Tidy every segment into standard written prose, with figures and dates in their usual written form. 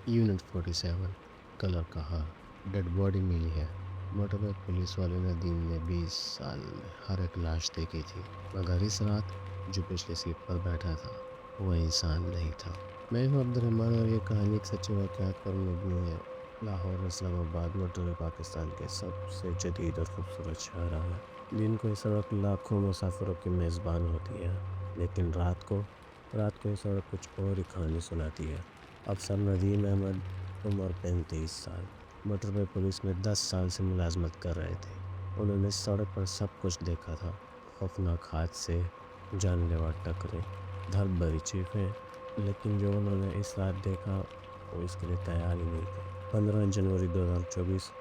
Unit 47 colour کہاں dead body ملی ہے۔ موٹر وے پولیس والے ندیم نے 20 سال میں ہر ایک لاش دیکھی تھی، مگر اس رات جو پچھلی سیٹ پر بیٹھا تھا وہ انسان نہیں تھا۔ میں ہوں عبد الرحمن اور یہ کہانی ایک سچے واقعات پر مبنی ہے۔ لاہور اسلام آباد موٹر وے پاکستان کے سب سے جدید اور خوبصورت شاہراہ ہے۔ دن کو یہ سڑک لاکھوں مسافروں کی میزبان ہوتی ہے، لیکن رات کو یہ سڑک کچھ اور ہی کہانی سناتی ہے۔ افسر ندیم احمد، عمر 35 سال، موٹر وے پولیس میں 10 سال سے ملازمت کر رہے تھے۔ انہوں نے سڑک پر سب کچھ دیکھا تھا: خوفناک حادثے، جان لیوا ٹکریں، دھڑ بھری چیخیں، لیکن جو انہوں نے اس رات دیکھا وہ اس کے لیے تیار ہی نہیں تھے۔ 15 جنوری 2024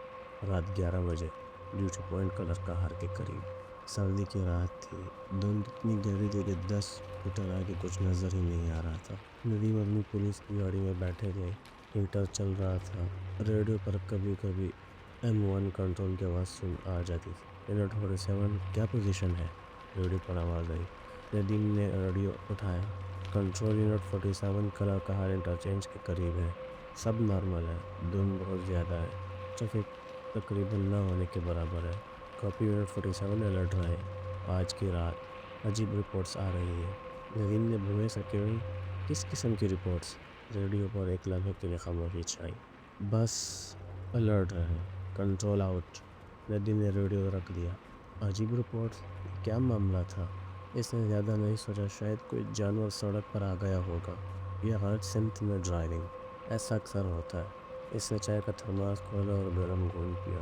رات 11 بجے ڈیوٹی پوائنٹ کلر کہار کے قریب سردی کی رات تھی۔ دھند اتنی گہری تھی کہ 10 میٹر آگے کچھ نظر ہی نہیں آ رہا تھا۔ ندیم اپنی پولیس کی گاڑی میں بیٹھے تھے، ہیٹر چل رہا تھا، ریڈیو پر کبھی کبھی M1 کنٹرول کی آواز آ جاتی تھی۔ یونٹ 47 کیا پوزیشن ہے؟ ریڈیو پر آواز آئی۔ ندیم نے ریڈیو اٹھایا۔ کنٹرول، یونٹ 47 کلر کہار انٹرچینج کے قریب ہے، سب نارمل ہے، دھند بہت زیادہ ہے، ٹریفک تقریباً نہ ہونے کے برابر ہے۔ کاپی یونٹ 47 الرٹ رہے، آج کی رات عجیب رپورٹس آ رہی ہیں۔ ندیم نے بھویں سکیڑی۔ کس قسم کی رپورٹس؟ ریڈیو پر ایک لمحے کے لیے خاموشی چھائی۔ بس الرٹ رہے، کنٹرول آؤٹ۔ ندیم نے ریڈیو رکھ دیا۔ عجیب رپورٹس؟ یہ کیا معاملہ تھا؟ اس نے زیادہ نہیں سوچا، شاید کوئی جانور سڑک پر آ گیا ہوگا یا غلط سمت میں ڈرائیونگ۔ ایسا اکثر ہوتا ہے۔ اس نے چائے کا تھرماس کھولا اور گرم گھونٹ پیا۔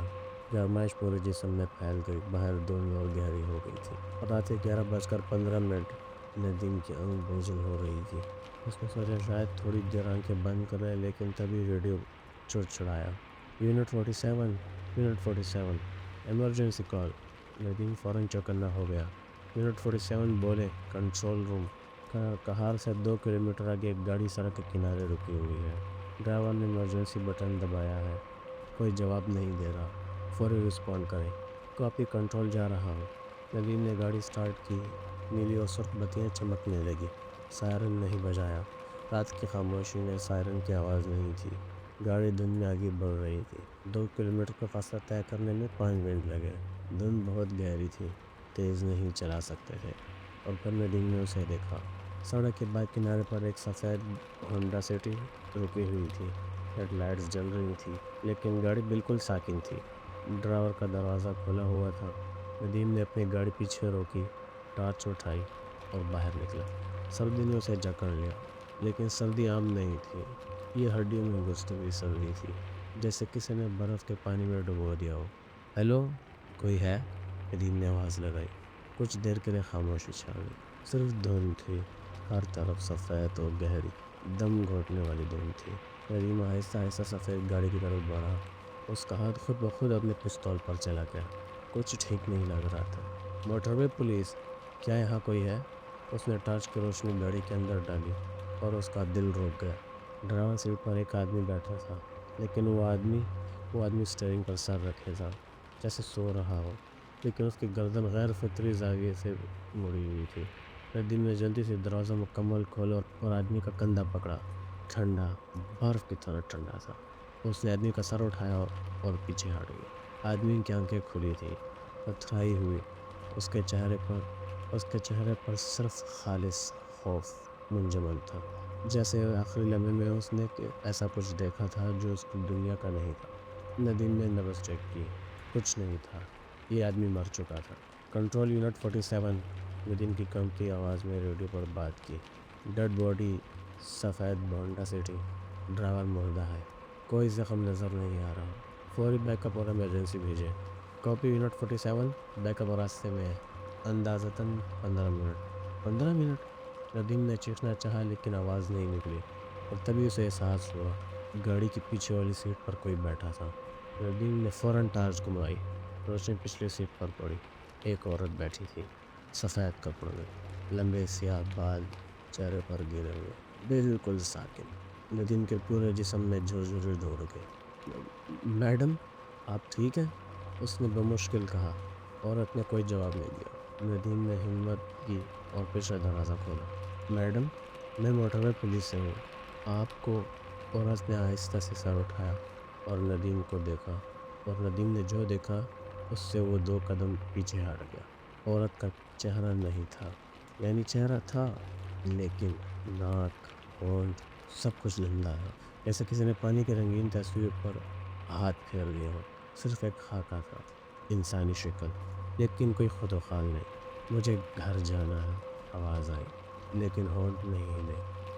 گرمائش پورے جسم میں پھیل گئی، باہر دھند اور گہری ہو گئی تھی۔ رات 11:15۔ ندیم کی آنکھ بوجھل ہو رہی تھی۔ اس نے سوچا شاید تھوڑی دیر آنکھیں بند کرے، لیکن تبھی ریڈیو چڑچڑایا۔ یونٹ 47، یونٹ 47، ایمرجنسی کال۔ ندیم فوراً چوکنا ہو گیا۔ یونٹ 47 بولے، کنٹرول روم، کہار سے 2 کلومیٹر آگے ایک گاڑی سڑک کے کنارے رکی ہوئی ہے، ڈرائیور نے ایمرجنسی بٹن دبایا ہے، کوئی جواب نہیں دے رہا، فوری رسپونڈ کریں۔ کاپی، کنٹرول، جا رہا ہوں۔ ندیم نے گاڑی سٹارٹ کی، نیلی اور سرخ بتیاں چمکنے لگی۔ سائرن نہیں بجایا۔ رات کی خاموشی میں سائرن کی آواز نہیں تھی۔ گاڑی دھند میں آگے بڑھ رہی تھی۔ 2 کلومیٹر کا فاصلہ طے کرنے میں 5 منٹ لگے۔ دھند بہت گہری تھی، تیز نہیں چلا سکتے تھے، اور پھر ندیم نے اسے دیکھا۔ سڑک کے بائیں کنارے پر ایک سفید ہونڈا سٹی رکی ہوئی تھی۔ ہیڈ لائٹس جل رہی تھی، لیکن گاڑی بالکل ساکن تھی۔ ڈرائیور کا دروازہ کھلا ہوا تھا۔ ندیم نے اپنی گاڑی پیچھے روکی، ٹارچ اٹھائی اور باہر نکلا۔ سردی نے اسے جکڑ لیا، لیکن سردی عام نہیں تھی، یہ ہڈیوں میں گھستی ہوئی سردی تھی، جیسے کسی نے برف کے پانی میں ڈبو دیا ہو۔ ہیلو، کوئی ہے؟ ندیم نے آواز لگائی۔ کچھ دیر کے لیے خاموشی چھا گئی، صرف دھند تھی، ہر طرف سفید اور گہری، دم گھوٹنے والی دھند تھی۔ ندیم آہستہ آہستہ سفید گاڑی کی طرف بڑھا۔ اس کا ہاتھ خود بخود اپنے پستول پر چلا گیا۔ کچھ ٹھیک نہیں لگ رہا تھا۔ موٹر وے پولیس، کیا یہاں کوئی ہے؟ اس نے ٹارچ کی روشنی گاڑی کے اندر ڈالی، اور اس کا دل رک گیا۔ ڈرائیور سیٹ پر ایک آدمی بیٹھا تھا، لیکن وہ آدمی اسٹیئرنگ پر سر رکھے تھا، جیسے سو رہا ہو، لیکن اس کی گردن غیر فطری زاویے سے مڑی ہوئی تھی۔ ندیم نے جلدی سے دروازہ مکمل کھولا اور آدمی کا کندھا پکڑا۔ ٹھنڈا، برف کی طرح ٹھنڈا تھا۔ اس نے آدمی کا سر اٹھایا اور پیچھے ہٹ گئی۔ آدمی کی آنکھیں کھلی تھیں، پتھرائی ہوئی۔ اس کے چہرے پر صرف خالص خوف منجمد تھا، جیسے آخری لمحے میں اس نے ایسا کچھ دیکھا تھا جو اس کی دنیا کا نہیں تھا۔ ندیم نے نبض چیک کی، کچھ نہیں تھا، یہ آدمی مر چکا تھا۔ کنٹرول، یونٹ 47، ندیم کی کانپتی آواز میں ریڈیو پر بات کی۔ ڈیڈ باڈی، سفید ہونڈا سٹی، ڈرائیور مردہ ہے، کوئی زخم نظر نہیں آ رہا، فوری بیک اپ اور ایمرجنسی بھیجیں۔ کاپی، یونٹ 47، بیک اپ راستے میں ہے، اندازتاً 15 منٹ۔ 15 منٹ؟ ندیم نے چیخنا چاہا لیکن آواز نہیں نکلی، اور تبھی اسے احساس ہوا، گاڑی کی پیچھے والی سیٹ پر کوئی بیٹھا تھا۔ ندیم نے فوراً ٹارچ گھمائی۔ روشنی پچھلی سیٹ پر پڑی۔ ایک عورت بیٹھی تھی، سفید کپڑوں میں، لمبے سیاہ بال چہرے پر گرے ہوئے، بالکل ساکن۔ ندیم کے پورے جسم میں جھرجھری دوڑ گئی۔ میڈم، آپ ٹھیک ہیں؟ اس نے بمشکل کہا۔ عورت نے کوئی جواب نہیں دیا۔ ندیم نے ہمت کی اور پچھلا دروازہ کھولا۔ میڈم، میں موٹر وے پولیس سے ہوں، عورت نے آہستہ سے سر اٹھایا اور ندیم کو دیکھا، اور ندیم نے جو دیکھا اس سے وہ 2 قدم پیچھے ہٹ گیا۔ عورت کا چہرہ نہیں تھا، یعنی چہرہ تھا لیکن ناک، ہونٹ، سب کچھ دھندلا تھا، جیسے کسی نے پانی کی رنگین تصویر پر ہاتھ پھیر دیا ہو۔ صرف ایک خاکہ تھا، انسانی شکل، لیکن کوئی خود و خال نہیں۔ مجھے گھر جانا ہے، آواز آئی، لیکن ہونٹ نہیں ہلے۔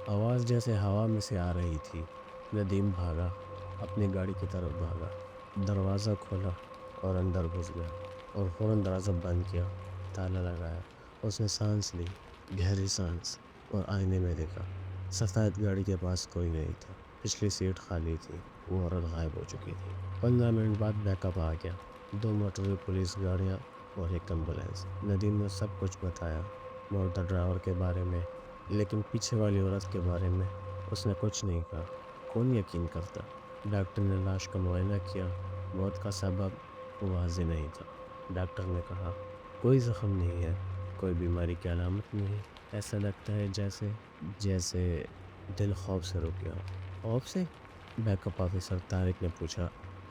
آواز جیسے ہوا میں سے آ رہی تھی۔ ندیم بھاگا، اپنی گاڑی کی طرف بھاگا، دروازہ کھولا اور اندر گھس گیا، اور فوراً دروازہ بند کیا، تالا لگایا۔ اس نے سانس لی، گہری سانس، اور آئینے میں دیکھا۔ سفید گاڑی کے پاس کوئی نہیں تھا، پچھلی سیٹ خالی تھی، وہ عورت غائب ہو چکی تھی۔ 15 منٹ بعد بیک اپ آ گیا، 2 موٹروے پولیس گاڑیاں اور ایک ایمبولینس۔ ندیم نے سب کچھ بتایا، مردہ ڈرائیور کے بارے میں، لیکن پیچھے والی عورت کے بارے میں اس نے کچھ نہیں کہا۔ کون یقین کرتا؟ ڈاکٹر نے لاش کا معائنہ کیا، موت کا سبب واضح نہیں تھا۔ ڈاکٹر نے کہا کوئی زخم نہیں ہے، کوئی بیماری کی علامت نہیں، ایسا لگتا ہے جیسے دل خوف سے رک گیا ہو۔ خوف سے؟ بیک اپ آفیسر طارق نے پوچھا۔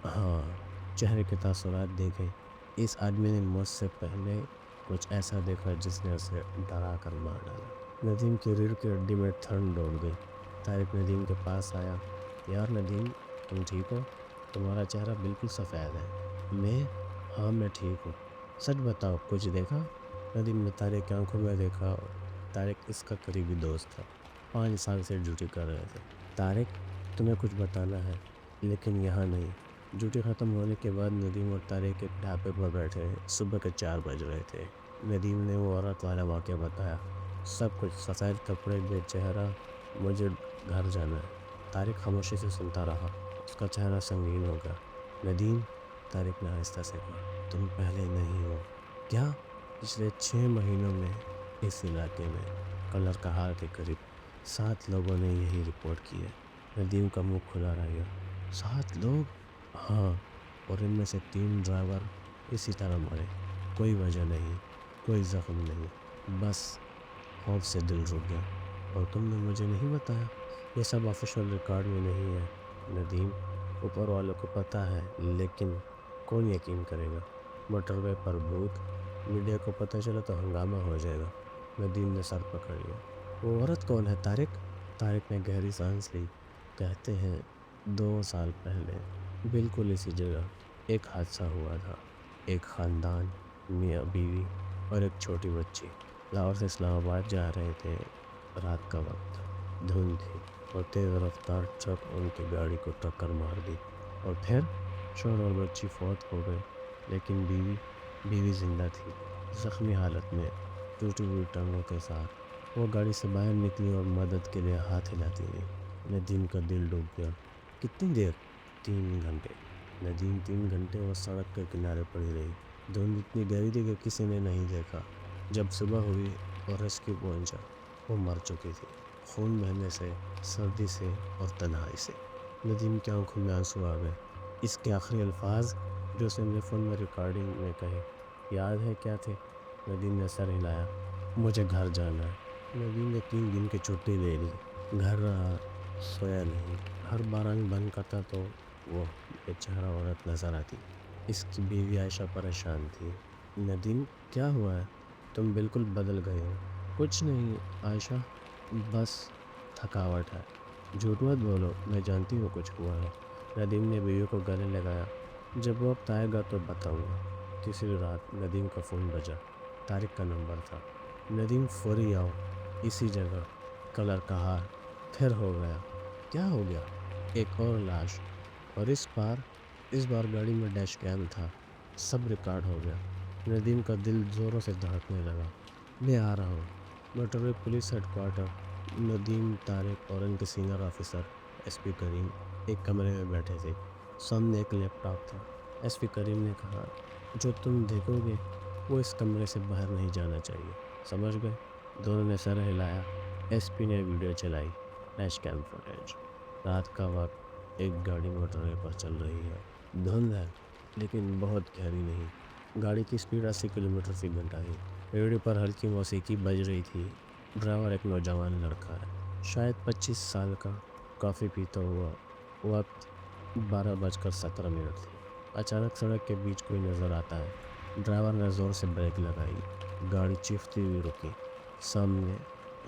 ہاں، چہرے کے تاثرات دیکھیں۔ اس آدمی نے مجھ سے پہلے کچھ ایسا دیکھا جس نے اسے ڈرا کر مار ڈالا۔ ندیم کی ریڑھ کی ہڈی میں ٹھنڈ دوڑ گئی۔ طارق ندیم کے پاس آیا۔ یار ندیم، تم ٹھیک ہو؟ تمہارا چہرہ بالکل سفید ہے۔ میں؟ ہاں میں ٹھیک ہوں۔ سچ بتاؤ، کچھ دیکھا؟ ندیم نے طارق کی آنکھوں میں دیکھا۔ طارق اس کا قریبی دوست تھا، 5 سال سے ڈیوٹی کر رہے تھے۔ طارق، تمہیں کچھ بتانا ہے، لیکن یہاں نہیں۔ ڈیوٹی ختم ہونے کے بعد ندیم اور طارق ایک ڈھابے پر بیٹھے، صبح کے 4 بج رہے تھے۔ ندیم نے وہ عورت والا واقعہ بتایا، سب کچھ، سفید کپڑے، بے چہرہ، مجھے گھر جانا ہے۔ طارق خاموشی سے سنتا رہا، اس کا چہرہ سنگین ہو گیا۔ ندیم، طارق نے آہستہ سے کہا، تم پہلے نہیں ہو۔ کیا؟ پچھلے 6 مہینوں میں اس علاقے میں کلر کہار کے قریب 7 لوگوں نے یہی رپورٹ کی ہے۔ ندیم کا منہ کھلا رہ گیا۔ 7 لوگ؟ ہاں، اور ان میں سے 3 ڈرائیور اسی طرح مرے۔ کوئی وجہ نہیں، کوئی زخم نہیں، بس خوف سے دل رک گیا۔ اور تم نے مجھے نہیں بتایا؟ یہ سب آفیشیل ریکارڈ میں نہیں ہے ندیم، اوپر والوں کو پتہ ہے، لیکن کون یقین کرے گا؟ موٹر وے پر بھوت، میڈیا کو پتہ چلا تو ہنگامہ ہو جائے گا۔ ندیم نے سر پکڑ لیا۔ وہ عورت کون ہے طارق؟ طارق نے گہری سانس لی۔ کہتے ہیں 2 سال پہلے بالکل اسی جگہ ایک حادثہ ہوا تھا۔ ایک خاندان، میاں بیوی اور ایک چھوٹی بچی، لاہور سے اسلام آباد جا رہے تھے۔ رات کا وقت تھا، دھند تھی، اور تیز رفتار ٹرک ان کی گاڑی کو ٹکر مار دی۔ اور پھر شوہر اور بچی فوت ہو گئے، لیکن بیوی زندہ تھی، زخمی حالت میں، ٹوٹی ہوئی ٹانگوں کے ساتھ۔ وہ گاڑی سے باہر نکلی اور مدد کے لیے ہاتھ ہلاتی رہی۔ ندیم کا دل ڈوب گیا۔ کتنی دیر؟ 3 گھنٹے۔ ندیم 3 گھنٹے وہ سڑک کے کنارے پڑی رہی۔ دھند اتنی گہری تھی کہ کسی نے نہیں دیکھا۔ جب صبح ہوئی اور ریسکیو پہنچا، وہ مر چکی تھی، خون بہنے سے، سردی سے اور تنہائی سے۔ ندیم کی آنکھوں میں آنسو آ گئے۔ اس کے آخری الفاظ جو اس نے فون میں ریکارڈنگ میں کہے، یاد ہے کیا تھے؟ ندیم نے سر ہلایا۔ مجھے گھر جانا ہے۔ ندیم نے 3 دن کی چھٹی لے لی، گھر رہا، سویا نہیں۔ ہر بار آنکھ بند کرتا تو وہ بے چہرہ عورت نظر آتی۔ اس کی بیوی عائشہ پریشان تھی۔ ندیم، کیا ہوا ہے؟ تم بالکل بدل گئے ہو۔ کچھ نہیں عائشہ، بس تھکاوٹ ہے۔ جھوٹ مت بولو، میں جانتی ہوں کچھ ہوا ہے۔ ندیم نے بیوی کو گلے لگایا۔ جب وقت آئے گا تو بتاؤں گا۔ تیسری رات ندیم کا فون بجا، طارق کا نمبر تھا۔ ندیم، فوری آؤ، اسی جگہ، کلر کہار۔ پھر ہو گیا۔ کیا ہو گیا؟ ایک اور لاش، اور اس بار گاڑی میں ڈیش کیم تھا، سب ریکارڈ ہو گیا۔ ندیم کا دل زوروں سے دھڑکنے لگا۔ میں آ رہا ہوں۔ Motorway police headquarter. Nadeem, Tariq اور ان کے senior officer S P Karim ایک کمرے میں بیٹھے تھے، سامنے ایک لیپ ٹاپ تھا۔ ایس پی کریم نے کہا، جو تم دیکھو گے وہ اس کمرے سے باہر نہیں جانا چاہیے، سمجھ گئے؟ دونوں نے سر ہلایا۔ ایس پی نے ویڈیو چلائی، ڈیش کیم فوٹیج۔ رات کا وقت، ایک گاڑی موٹروے پر چل رہی ہے، دھند ہے لیکن بہت گہری نہیں۔ گاڑی کی سپیڈ 80 کلومیٹر فی گھنٹہ ہے۔ ریڈیو پر ہلکی موسیقی بج رہی تھی۔ ڈرائیور ایک نوجوان لڑکا ہے، شاید 25 سال کا، کافی پیتا ہوا۔ وقت 12:17 تھی۔ اچانک سڑک کے بیچ کوئی نظر آتا ہے۔ ڈرائیور نے زور سے بریک لگائی۔ گاڑی چیختی ہوئی رکی۔ سامنے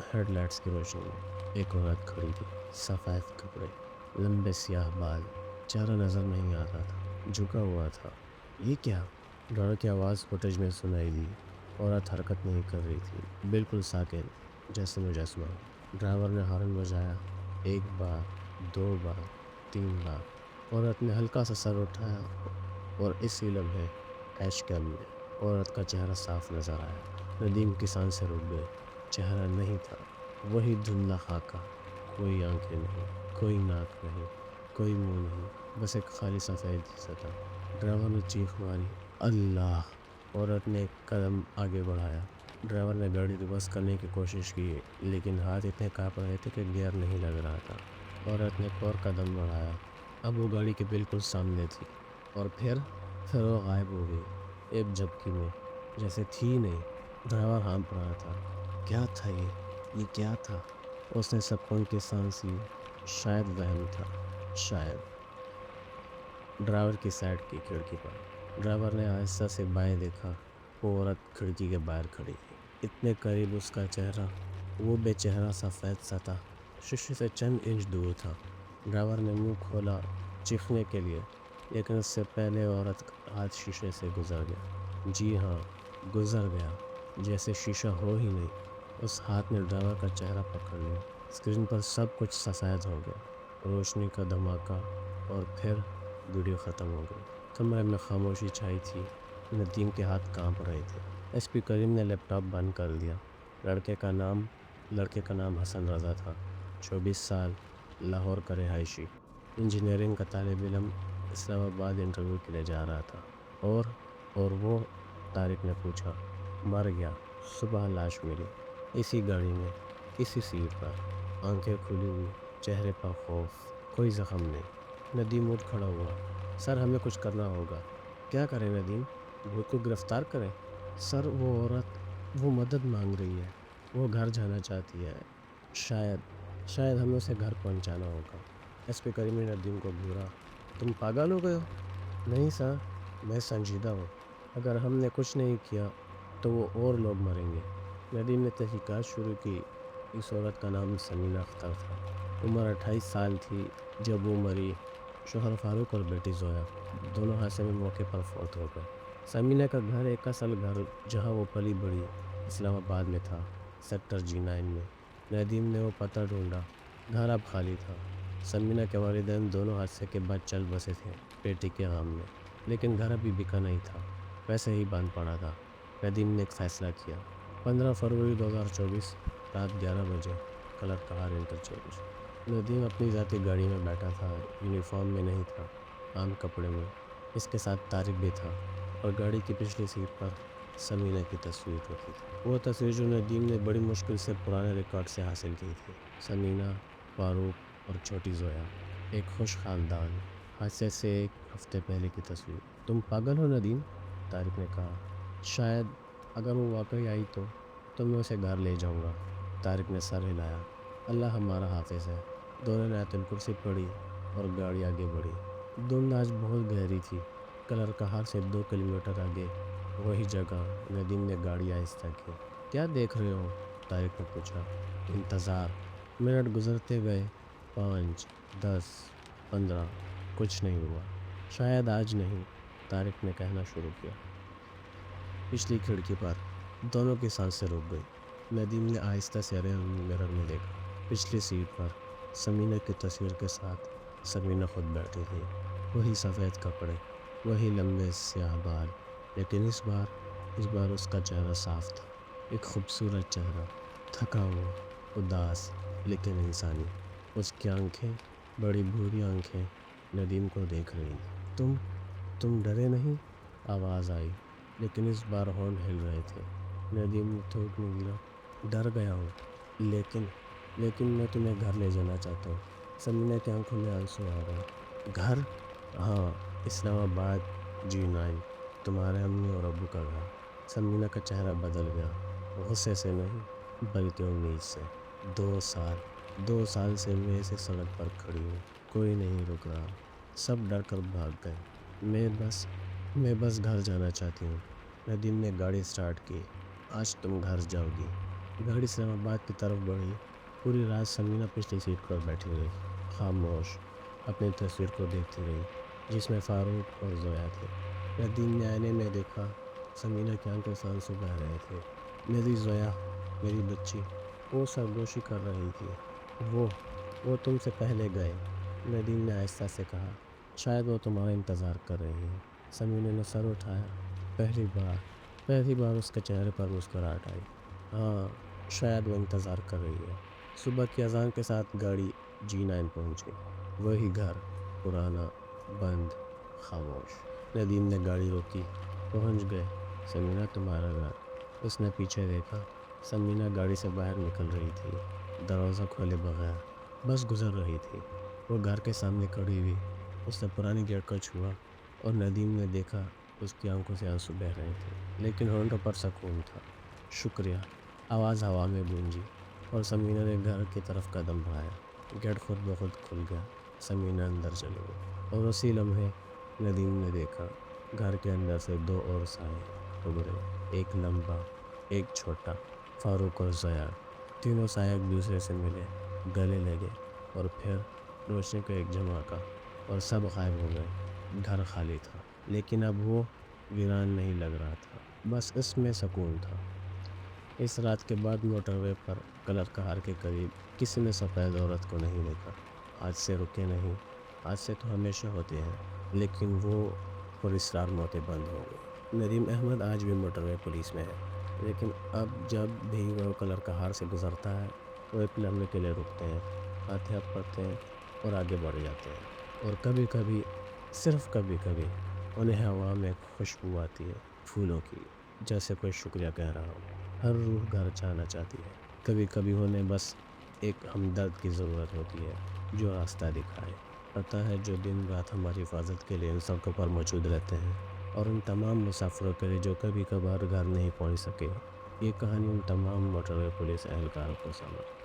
ہیڈ لائٹس کی روشنی میں ایک عورت کھڑی تھی، سفید کپڑے، لمبے سیاہ بال، چہرہ نظر نہیں آ رہا تھا، جھکا ہوا تھا۔ یہ کیا؟ ڈرائیور کی آواز فوٹیج میں سنائی دی۔ عورت حرکت نہیں کر رہی تھی، بالکل ساکن، جیسے مجسمہ۔ ڈرائیور نے ہارن بجایا، 1 بار، 2 بار، 3 بار۔ عورت نے ہلکا سا سر اٹھایا اور اسی لمحے ڈیش کیم میں عورت کا چہرہ صاف نظر آیا۔ ندیم کی سانسیں رک گئی۔ چہرہ نہیں تھا، وہی دھندلا خاکہ، کوئی آنکھیں نہیں، کوئی ناک نہیں، کوئی منہ نہیں، بس ایک خالی سفید سطح۔ ڈرائیور نے چیخ ماری، اللہ! عورت نے ایک قدم آگے بڑھایا۔ ڈرائیور نے گاڑی ریورس کرنے کی کوشش کی، لیکن ہاتھ اتنے کانپ رہے تھے کہ گیئر نہیں لگ رہا تھا۔ عورت نے ایک اور قدم بڑھایا۔ اب وہ گاڑی کے بالکل سامنے تھی، اور پھر وہ غائب ہو گئی، ایک جھپکی میں، جیسے تھی ہی نہیں۔ ڈرائیور ہانپ رہا تھا۔ کیا تھا یہ کیا تھا؟ اس نے سکون کی سانس لی۔ شاید وہم تھا، شاید۔ ڈرائیور کی سائڈ کی کھڑکی پر ڈرائیور نے آہستہ سے بائیں دیکھا۔ وہ عورت کھڑکی کے باہر کھڑی تھی، اتنے قریب اس کا چہرہ، وہ بے چہرہ سفید سطح، شیشے سے چند انچ دور تھا۔ ڈرائیور نے منہ کھولا چیخنے کے لیے، لیکن اس سے پہلے عورت کا ہاتھ شیشے سے گزر گیا۔ جی ہاں، گزر گیا، جیسے شیشہ ہو ہی نہیں۔ اس ہاتھ نے ڈرائیور کا چہرہ پکڑ لیا۔ اسکرین پر سب کچھ سفید ہو گیا، روشنی کا دھماکہ، اور پھر ویڈیو ختم ہو گئی۔ کمرے میں خاموشی چھائی تھی۔ ندیم کے ہاتھ کانپ رہے تھے۔ ایس پی کریم نے لیپ ٹاپ بند کر دیا۔ لڑکے کا نام حسن رضا تھا، 24 سال، لاہور کا رہائشی، انجینئرنگ کا طالب علم، اسلام آباد انٹرویو کے لیے جا رہا تھا۔ اور وہ؟ طارق نے پوچھا۔ مر گیا، صبح لاش ملی، اسی گاڑی میں، اسی سیٹ پر، آنکھیں کھلی ہوئی، چہرے پر خوف، کوئی زخم نہیں۔ ندیم اٹھ کھڑا ہوا۔ سر، ہمیں کچھ کرنا ہوگا۔ کیا کریں ندیم؟ بھوت کو گرفتار کریں؟ سر، وہ عورت، وہ مدد مانگ رہی ہے، وہ گھر جانا چاہتی ہے۔ شاید ہمیں اسے گھر پہنچانا ہوگا۔ ایس پی کریم نے ندیم کو گھورا۔ تم پاگل ہو گئے ہو؟ نہیں سر، میں سنجیدہ ہوں۔ اگر ہم نے کچھ نہیں کیا تو وہ اور لوگ مریں گے۔ ندیم نے تحقیقات شروع کی۔ اس عورت کا نام ثمینہ اختر تھا۔ عمر 28 سال تھی جب وہ مری۔ شوہر فاروق اور بیٹی زویا دونوں حادثے میں موقع پر فوت ہو گئے۔ ثمینہ کا گھر، ایک اصل گھر جہاں وہ پلی بڑھی، اسلام آباد میں تھا، سیکٹر G9 میں۔ ندیم نے وہ پتہ ڈھونڈا۔ گھر اب خالی تھا۔ ثمینہ کے والدین دونوں حادثے کے بعد چل بسے تھے بیٹی کے غم میں، لیکن گھر ابھی بکا نہیں تھا، ویسے ہی بند پڑا تھا۔ ندیم نے ایک فیصلہ کیا۔ 15 فروری 2024 رات 11 بجے، کلر کہار انٹرچینج۔ ندیم اپنی ذاتی گاڑی میں بیٹھا تھا، یونیفارم میں نہیں تھا، عام کپڑے میں۔ اس کے ساتھ طارق بھی تھا، اور گاڑی کی پچھلی سیٹ پر ثمینہ کی تصویر رکھی تھی، وہ تصویر جو ندیم نے بڑی مشکل سے پرانے ریکارڈ سے حاصل کی تھی۔ ثمینہ، فاروق اور چھوٹی زویا، ایک خوش خاندان۔ حادثے سے 1 ہفتے پہلے کی تصویر۔ تم پاگل ہو ندیم؟ طارق نے کہا۔ شاید، اگر وہ واقعی آئی تو میں اسے گھر لے جاؤں گا۔ طارق نے سر ہلایا۔ اللہ ہمارا حافظ ہے۔ دونوں نے آیت الکرسی پڑھی اور گاڑی آگے بڑھی۔ دھند آج بہت گہری تھی۔ کلر کہار سے 2 کلومیٹر آگے، وہی جگہ۔ ندیم نے گاڑی آہستہ کی۔ کیا دیکھ رہے ہو؟ طارق نے پوچھا۔ انتظار۔ منٹ گزرتے گئے، 5، 10، 15، کچھ نہیں ہوا۔ شاید آج نہیں، طارق نے کہنا شروع کیا۔ پچھلی کھڑکی پر دونوں کی سانسیں رک گئی۔ ندیم نے آہستہ سے ریئر مرر میں دیکھا۔ پچھلی سیٹ پر ثمینہ کی تصویر کے ساتھ ثمینہ خود بیٹھی تھی، وہی سفید کپڑے، وہی لمبے سیاہ بال، لیکن اس بار اس کا چہرہ صاف تھا، ایک خوبصورت چہرہ، تھکا ہوا، اداس، لیکن انسانی۔ اس کی آنکھیں، بڑی بھوری آنکھیں، ندیم کو دیکھ رہی تھیں۔ تم ڈرے نہیں؟ آواز آئی، لیکن اس بار ہونٹ ہل رہے تھے۔ ندیم نے تھوک میں گرا۔ ڈر گیا ہوں، لیکن میں تمہیں گھر لے جانا چاہتا ہوں۔ ثمینہ کی آنکھوں میں آنسو آ گئے۔ گھر؟ ہاں، اسلام آباد، G9، تمہارے امی اور ابو کا گھر۔ ثمینہ کا چہرہ بدل گیا، غصے سے نہیں بلکہ امید سے۔ 2 سال، 2 سال سے میں ایسے سڑک پر کھڑی ہوں، کوئی نہیں رک رہا، سب ڈر کر بھاگ گئے۔ میں بس گھر جانا چاہتی ہوں۔ ندیم نے گاڑی سٹارٹ کی۔ آج تم گھر جاؤ گی۔ گاڑی اسلام آباد کی طرف بڑھی۔ پوری رات سمینہ پچھلی سیٹ پر بیٹھی رہی، خاموش، اپنی تصویر کو دیکھتی رہی جس میں فاروق اور زویا تھے۔ ندیم نے آئینے میں دیکھا، سمینہ کی آنکھوں سے آنسو بہہ رہے تھے۔ میری زویا، میری بچی، وہ سرگوشی کر رہی تھی۔ وہ تم سے پہلے گئے، ندیم نے آہستہ سے کہا۔ شاید وہ تمہارا انتظار کر رہی ہیں۔ سمینہ نے سر اٹھایا۔ پہلی بار اس کے چہرے پر مسکراہٹ آئی۔ ہاں، شاید وہ انتظار کر رہی ہے۔ صبح کی اذان کے ساتھ گاڑی G9 پہنچی۔ وہی گھر، پرانا، بند، خاموش۔ ندیم نے گاڑی روکی۔ پہنچ گئے، سمینہ تمہارا گھر۔ اس نے پیچھے دیکھا۔ سمینہ گاڑی سے باہر نکل رہی تھی، دروازہ کھولے بغیر، بس گزر رہی تھی۔ وہ گھر کے سامنے کھڑی ہوئی، اس نے پرانی گیٹ کو چھوا اور ندیم نے دیکھا اس کی آنکھوں سے آنسو بہہ رہے تھے، لیکن ہونٹوں پر سکون تھا۔ شکریہ، آواز ہوا میں گونجی اور سمینہ نے گھر کی طرف قدم بڑھایا۔ گیٹ خود بخود کھل گیا، سمینہ اندر چلی گئی اور اسی لمحے ندیم نے دیکھا گھر کے اندر سے 2 اور سائے ابھرے، ایک لمبا، ایک چھوٹا، فاروق اور زویا۔ تینوں سائے ایک دوسرے سے ملے، گلے لگے اور پھر روشنی کا ایک جھماکا اور سب غائب ہو گئے۔ گھر خالی تھا، لیکن اب وہ ویران نہیں لگ رہا تھا، بس اس میں سکون تھا۔ اس رات کے بعد موٹر وے پر کلر کہار کے قریب کسی نے سفید عورت کو نہیں دیکھا۔ حادثے رکے نہیں، حادثے تو ہمیشہ ہوتے ہیں، لیکن وہ پراسرار موتیں بند ہو گئی۔ ندیم احمد آج بھی موٹر وے پولیس میں ہے، لیکن اب جب بھی وہ کلر کہار سے گزرتا ہے، وہ ایک لمحے کے لیے رکتے ہیں، فاتحہ پڑھتے ہیں اور آگے بڑھ جاتے ہیں۔ اور کبھی کبھی، صرف کبھی کبھی، انہیں ہوا میں خوشبو آتی ہے، پھولوں کی، جیسے کوئی شکریہ کہہ رہا ہو۔ ہر روح گھر جانا چاہتی ہے۔ کبھی کبھی انہیں بس ایک ہمدرد کی ضرورت ہوتی ہے، جو راستہ دکھائے۔ پتہ ہے، جو دن رات ہماری حفاظت کے لیے ان سڑکوں پر موجود رہتے ہیں، اور ان تمام مسافروں کے لیے جو کبھی کبھار گھر نہیں پہنچ سکے۔ یہ کہانی ان تمام موٹر وے پولیس اہلکاروں کو سمجھ